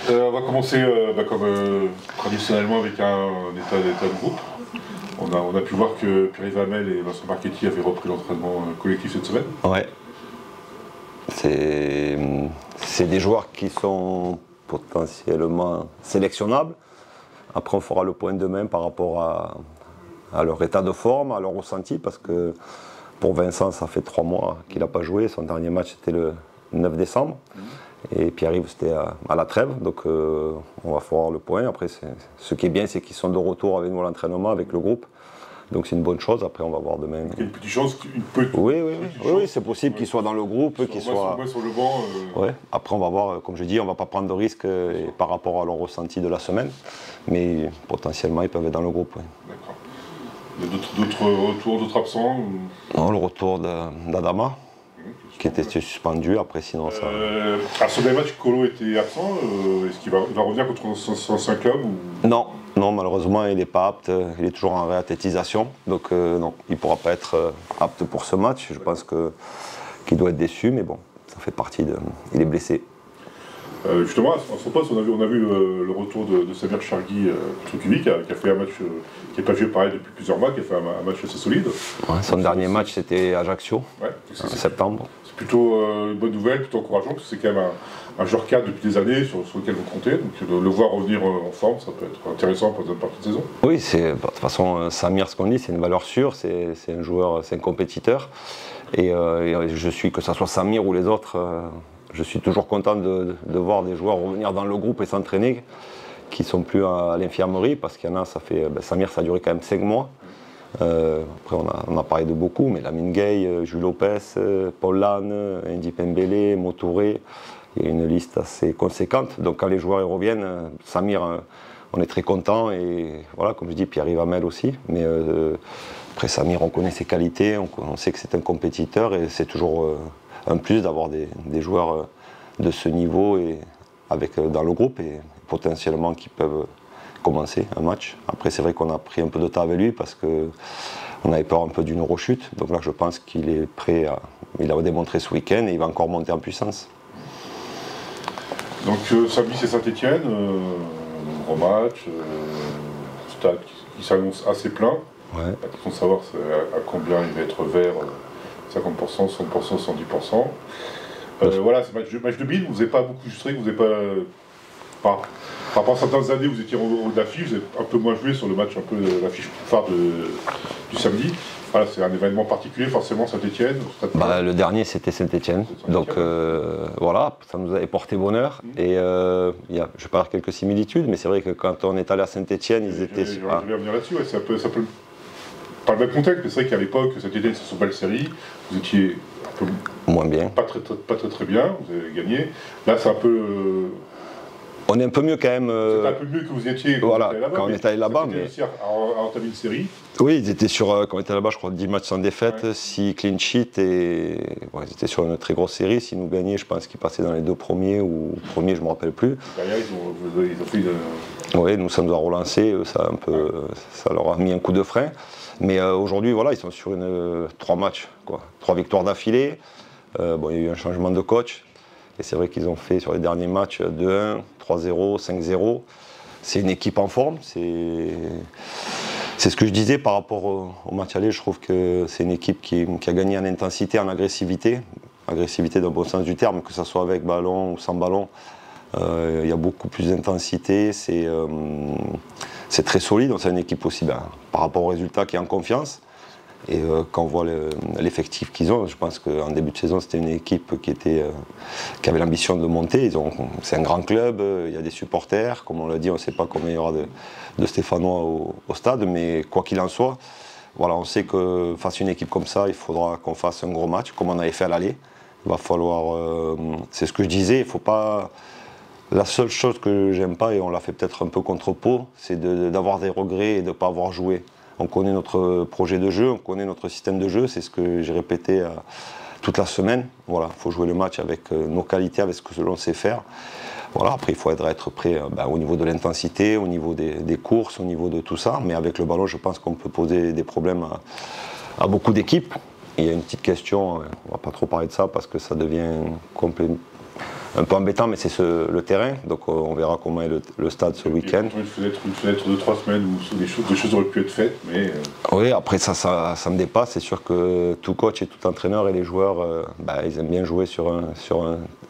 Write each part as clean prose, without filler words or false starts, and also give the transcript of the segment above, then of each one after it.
On va commencer comme traditionnellement avec un état de groupe. On a pu voir que Pierre-Yves Hamel et Vincent Marchetti avaient repris l'entraînement collectif cette semaine. Ouais. C'est des joueurs qui sont potentiellement sélectionnables. Après, on fera le point demain par rapport à leur état de forme, à leur ressenti, parce que pour Vincent, ça fait 3 mois qu'il n'a pas joué. Son dernier match, c'était le 9 décembre. Et Pierre-Yves, c'était à la trêve. Donc, on va faire le point. Après, ce qui est bien, c'est qu'ils sont de retour avec nous à l'entraînement, avec le groupe. Donc c'est une bonne chose, après on va voir demain. Il y a une petite chance, Oui, c'est possible qu'ils soient dans le groupe, qu'ils soient sur le banc. Ouais. Après on va voir, comme je dis, on ne va pas prendre de risques par rapport à leur ressenti de la semaine, mais potentiellement ils peuvent être dans le groupe. Ouais. D'accord. Il y a d'autres retours, d'autres absents Non, le retour d'Adama, qui était suspendu, après sinon ça... sur les matchs, Colo était absent, est-ce qu'il va revenir contre son ancien club ou... Non, malheureusement, il n'est pas apte. Il est toujours en réathlétisation. Donc, non, il ne pourra pas être apte pour ce match. Je pense qu'il doit être déçu, mais bon, ça fait partie de... Il est blessé. Justement, à son poste, on a vu le retour de Samir Chargui contre Kubik, qui a fait un match qui n'est pas joué pareil depuis plusieurs mois, qui a fait un match assez solide. Ouais, son dernier match, c'était Ajaccio, en septembre. C'est plutôt une bonne nouvelle, plutôt encourageant, parce que c'est quand même un joueur cadre depuis des années sur lequel vous comptez. Donc de le voir revenir en forme, ça peut être intéressant pour la deuxième partie de saison. Oui, de toute façon, Samir, ce qu'on dit, c'est une valeur sûre, c'est un joueur, c'est un compétiteur. Et je suis, que ce soit Samir ou les autres, je suis toujours content de voir des joueurs revenir dans le groupe et s'entraîner, qui ne sont plus à l'infirmerie, parce qu'il y en a, Samir, ça a duré quand même 5 mois. Après, on a parlé de beaucoup, mais Lamine Gueye, Jules Lopez, Paul Lannes, Indy Pembele, Motouré, il y a une liste assez conséquente. Donc quand les joueurs y reviennent, Samir, on est très content, et voilà, comme je dis, Pierre-Yves Hamel aussi. Mais après Samir, on connaît ses qualités, on sait que c'est un compétiteur, et c'est toujours un plus d'avoir des joueurs de ce niveau et dans le groupe, et potentiellement qui peuvent commencer un match. Après, c'est vrai qu'on a pris un peu de temps avec lui parce qu'on avait peur un peu d'une rechute. Donc là, je pense qu'il est prêt il a démontré ce week-end et il va encore monter en puissance. Donc samedi, c'est Saint-Etienne, gros match, stade qui s'annonce assez plein. Ouais. La question de savoir à combien il va être vert, 50%, 60%, 110%. Voilà, c'est match de bille, vous n'avez pas beaucoup illustré, vous n'avez pas... Par rapport à certaines années, vous étiez en haut de l'affiche, vous avez un peu moins joué sur le match, un peu l'affiche phare du samedi. Voilà, c'est un événement particulier, forcément, Saint-Etienne. Le dernier, c'était Saint-Etienne. Donc voilà, ça nous avait porté bonheur. Et je vais pas avoir quelques similitudes, mais c'est vrai que quand on est allé à Saint-Etienne, ils étaient... Je vais revenir là-dessus, ouais, c'est un peu pas le même contexte, mais c'est vrai qu'à l'époque, Saint-Etienne, c'est son belle série, vous étiez un peu moins bien. Pas très bien, vous avez gagné. Là, c'est un peu... On est un peu mieux quand même. C'est un peu mieux que vous étiez quand on est allé là-bas. Mais réussi à entamer une série. Oui, ils étaient sur, quand on était là-bas, je crois, 10 matchs sans défaite, 6 clean sheets, et ils étaient sur une très grosse série. S'ils nous gagnaient, je pense qu'ils passaient dans les 2 premiers ou premiers, je ne me rappelle plus. Derrière, ils ont fait Oui, nous, ça nous a relancé, ça leur a mis un coup de frein. Mais aujourd'hui, voilà, ils sont sur 3 matchs, 3 victoires d'affilée. Il y a eu un changement de coach. Et c'est vrai qu'ils ont fait sur les derniers matchs 2-1, 3-0, 5-0. C'est une équipe en forme. C'est ce que je disais par rapport au match aller. Je trouve que c'est une équipe qui a gagné en intensité, en agressivité. Agressivité dans le bon sens du terme, que ce soit avec ballon ou sans ballon. Il y a beaucoup plus d'intensité. C'est très solide. C'est une équipe aussi, par rapport au résultat, qui est en confiance. Et quand on voit l'effectif qu'ils ont, je pense qu'en début de saison, c'était une équipe qui avait l'ambition de monter. C'est un grand club, il y a des supporters. Comme on l'a dit, on ne sait pas combien il y aura de Stéphanois au stade, mais quoi qu'il en soit, voilà, on sait que face à une équipe comme ça, il faudra qu'on fasse un gros match, comme on avait fait à l'aller. Il va falloir... c'est ce que je disais, il ne faut pas... La seule chose que j'aime pas, et on l'a fait peut-être un peu contre Pau, c'est d'avoir des regrets et de ne pas avoir joué. On connaît notre projet de jeu, on connaît notre système de jeu, c'est ce que j'ai répété toute la semaine. Voilà, il faut jouer le match avec nos qualités, avec ce que l'on sait faire. Voilà, après, il faut être prêt au niveau de l'intensité, au niveau des courses, au niveau de tout ça. Mais avec le ballon, je pense qu'on peut poser des problèmes à beaucoup d'équipes. Il y a une petite question, on ne va pas trop parler de ça parce que ça devient un peu embêtant, mais c'est le terrain. Donc on verra comment est le stade ce week-end. Une fenêtre de 3 semaines où des choses auraient pu être faites. Mais Oui, après ça me dépasse. C'est sûr que tout coach et tout entraîneur et les joueurs, ils aiment bien jouer sur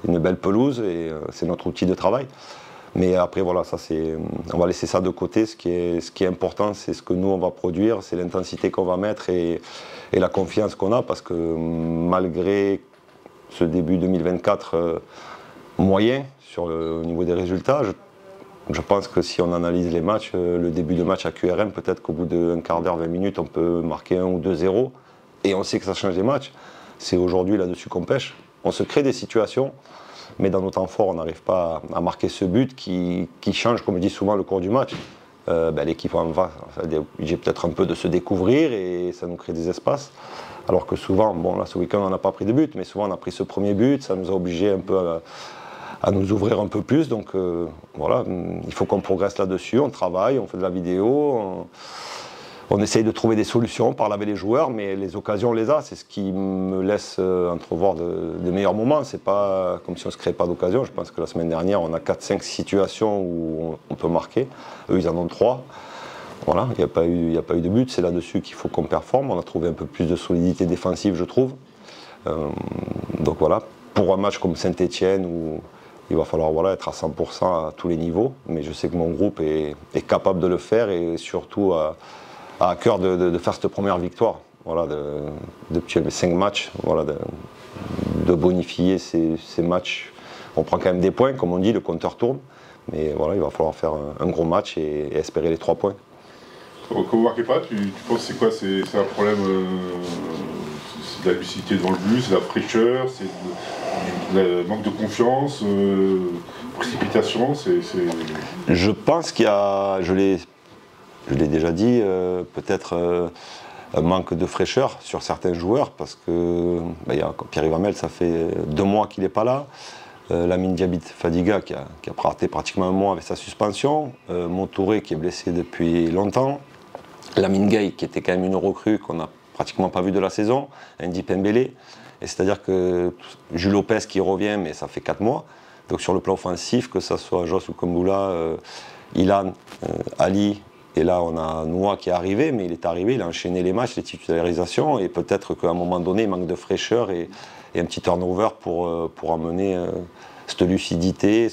une belle pelouse et c'est notre outil de travail. Mais après voilà, on va laisser ça de côté. Ce qui est important, c'est ce que nous on va produire, c'est l'intensité qu'on va mettre et la confiance qu'on a, parce que malgré ce début 2024 moyen au niveau des résultats, je pense que si on analyse les matchs, le début de match à QRM, peut-être qu'au bout d'un quart d'heure, 20 minutes, on peut marquer 1 ou 2-0 et on sait que ça change les matchs. C'est aujourd'hui là-dessus qu'on pêche. On se crée des situations, mais dans nos temps forts, on n'arrive pas à marquer ce but qui change, comme je dis souvent, le cours du match. L'équipe en va obligée peut-être un peu de se découvrir et ça nous crée des espaces. Alors que souvent, bon là ce week-end on n'a pas pris de but, mais souvent on a pris ce premier but, ça nous a obligés un peu à nous ouvrir un peu plus. Donc voilà, il faut qu'on progresse là-dessus, on travaille, on fait de la vidéo, on essaye de trouver des solutions par laver les joueurs, mais les occasions on les a, c'est ce qui me laisse entrevoir de meilleurs moments. C'est pas comme si on ne se crée pas d'occasion. Je pense que la semaine dernière on a 4-5 situations où on peut marquer, eux ils en ont 3. Voilà, il n'y a pas eu de but, c'est là-dessus qu'il faut qu'on performe. On a trouvé un peu plus de solidité défensive, je trouve. Donc voilà, pour un match comme Saint-Etienne où il va falloir être à 100% à tous les niveaux, mais je sais que mon groupe est capable de le faire et surtout à cœur de faire cette première victoire. Voilà, depuis les 5 matchs, voilà, de bonifier ces matchs. On prend quand même des points, comme on dit, le compteur tourne, mais voilà, il va falloir faire un gros match et espérer les 3 points. Quand vous ne marquez pas, tu penses c'est quoi? C'est un problème, c'est de la lucidité devant le but, c'est de la fraîcheur, c'est le manque de confiance, précipitation, Je pense qu'il y a, je l'ai déjà dit, peut-être un manque de fraîcheur sur certains joueurs, parce que il y a Pierre-Yves Hamel, ça fait 2 mois qu'il n'est pas là. Lamine Diabit Fadiga qui a raté pratiquement 1 mois avec sa suspension. Montouré qui est blessé depuis longtemps. Lamine Gueye qui était quand même une recrue qu'on n'a pratiquement pas vu de la saison. Andy Pembele. Et c'est-à-dire que Jules Lopez qui revient, mais ça fait 4 mois. Donc sur le plan offensif, que ce soit Jos ou Komboula, Ilan, Ali, et là on a Noah qui est arrivé, mais il est arrivé, il a enchaîné les matchs, les titularisations, et peut-être qu'à un moment donné il manque de fraîcheur et un petit turnover pour amener cette lucidité.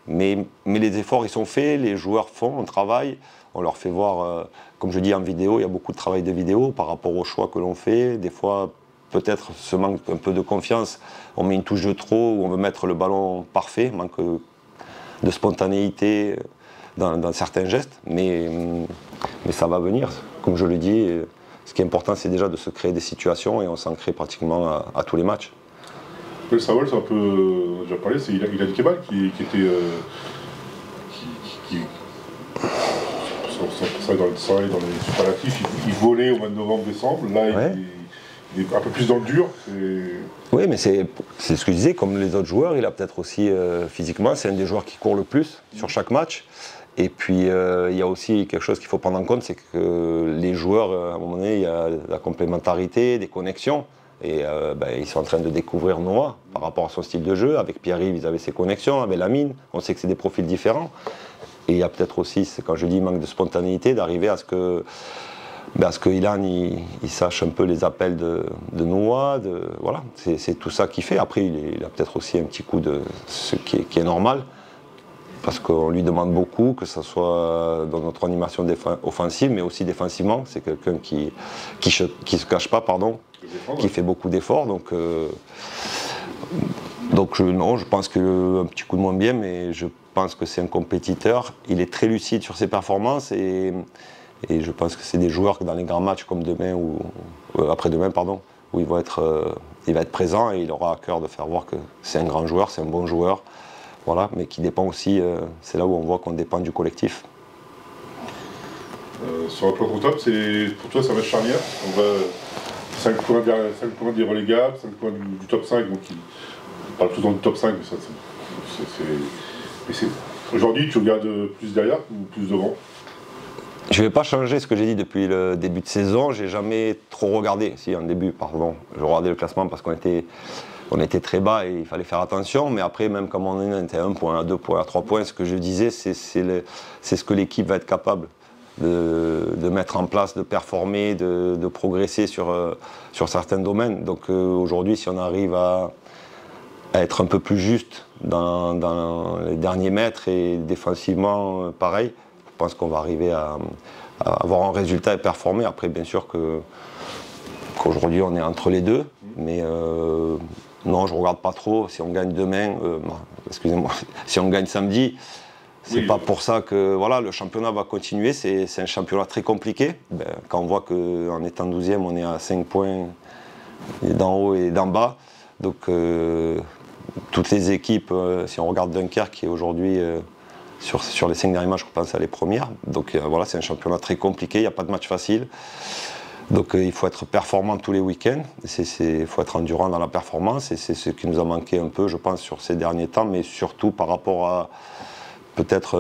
Mais les efforts ils sont faits, les joueurs font, on travaille, on leur fait voir, comme je dis en vidéo, il y a beaucoup de travail de vidéo par rapport aux choix que l'on fait. Des fois, peut-être ce manque un peu de confiance, on met une touche de trop ou on veut mettre le ballon parfait, manque de spontanéité dans certains gestes, mais ça va venir. Comme je le dis, ce qui est important, c'est déjà de se créer des situations et on s'en crée pratiquement à tous les matchs. Le Savoie, c'est un peu, on a déjà parlé, c'est Ilan Kebal qui était. Sans aller dans les superlatifs, il volait au mois de novembre-décembre. Là, ouais. Il est un peu plus dans le dur. Oui, mais c'est ce que je disais, comme les autres joueurs, il a peut-être aussi physiquement, c'est un des joueurs qui court le plus sur chaque match. Et puis il y a aussi quelque chose qu'il faut prendre en compte, c'est que les joueurs, à un moment donné, il y a la complémentarité, des connexions. Et ils sont en train de découvrir Noah par rapport à son style de jeu. Avec Pierre-Yves, ils avaient ses connexions, avec Lamine, on sait que c'est des profils différents. Et il y a peut-être aussi, quand je dis manque de spontanéité, d'arriver à ce que Ilan il sache un peu les appels de Noah. Voilà, c'est tout ça qu'il fait. Après, il a peut-être aussi un petit coup de ce qui est normal. Parce qu'on lui demande beaucoup, que ce soit dans notre animation offensive, mais aussi défensivement. C'est quelqu'un qui se cache pas, qui fait beaucoup d'efforts. Donc non, je pense qu'un petit coup de moins bien, mais je pense que c'est un compétiteur. Il est très lucide sur ses performances et je pense que c'est des joueurs que dans les grands matchs comme demain ou après-demain, où il va être présent et il aura à cœur de faire voir que c'est un grand joueur, c'est un bon joueur. Voilà, mais qui dépend aussi, c'est là où on voit qu'on dépend du collectif. Sur un plan comptable, pour toi ça va être charnière. On va 5 points des relégables, 5 points du top 5, donc on parle tout le temps du top 5, mais aujourd'hui tu regardes plus derrière ou plus devant? Je ne vais pas changer ce que j'ai dit depuis le début de saison, j'ai jamais trop regardé. Si, en début, je regardais le classement parce qu'on était on était très bas et il fallait faire attention. Mais après, même comme on était à 1 point, à 2 points, à 3 points, ce que je disais, c'est ce que l'équipe va être capable de mettre en place, de performer, de progresser sur certains domaines. Donc aujourd'hui, si on arrive à être un peu plus juste dans les derniers mètres et défensivement, pareil, je pense qu'on va arriver à avoir un résultat et performer. Après, bien sûr qu'aujourd'hui, on est entre les deux, mais non, je ne regarde pas trop. Si on gagne demain, excusez-moi, si on gagne samedi, c'est pas pour ça que voilà, le championnat va continuer. C'est un championnat très compliqué. Quand on voit qu'en étant 12e, on est à 5 points d'en haut et d'en bas. Donc toutes les équipes, si on regarde Dunkerque qui est aujourd'hui sur les 5 derniers matchs, je pense à les premières. Donc voilà, c'est un championnat très compliqué, il n'y a pas de match facile. Donc il faut être performant tous les week-ends, il faut être endurant dans la performance et c'est ce qui nous a manqué un peu, je pense, sur ces derniers temps, mais surtout par rapport à peut-être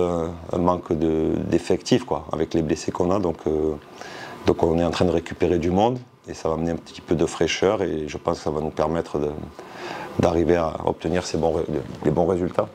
un manque d'effectifs, avec les blessés qu'on a. Donc on est en train de récupérer du monde et ça va amener un petit peu de fraîcheur et je pense que ça va nous permettre d'arriver à obtenir les bons résultats.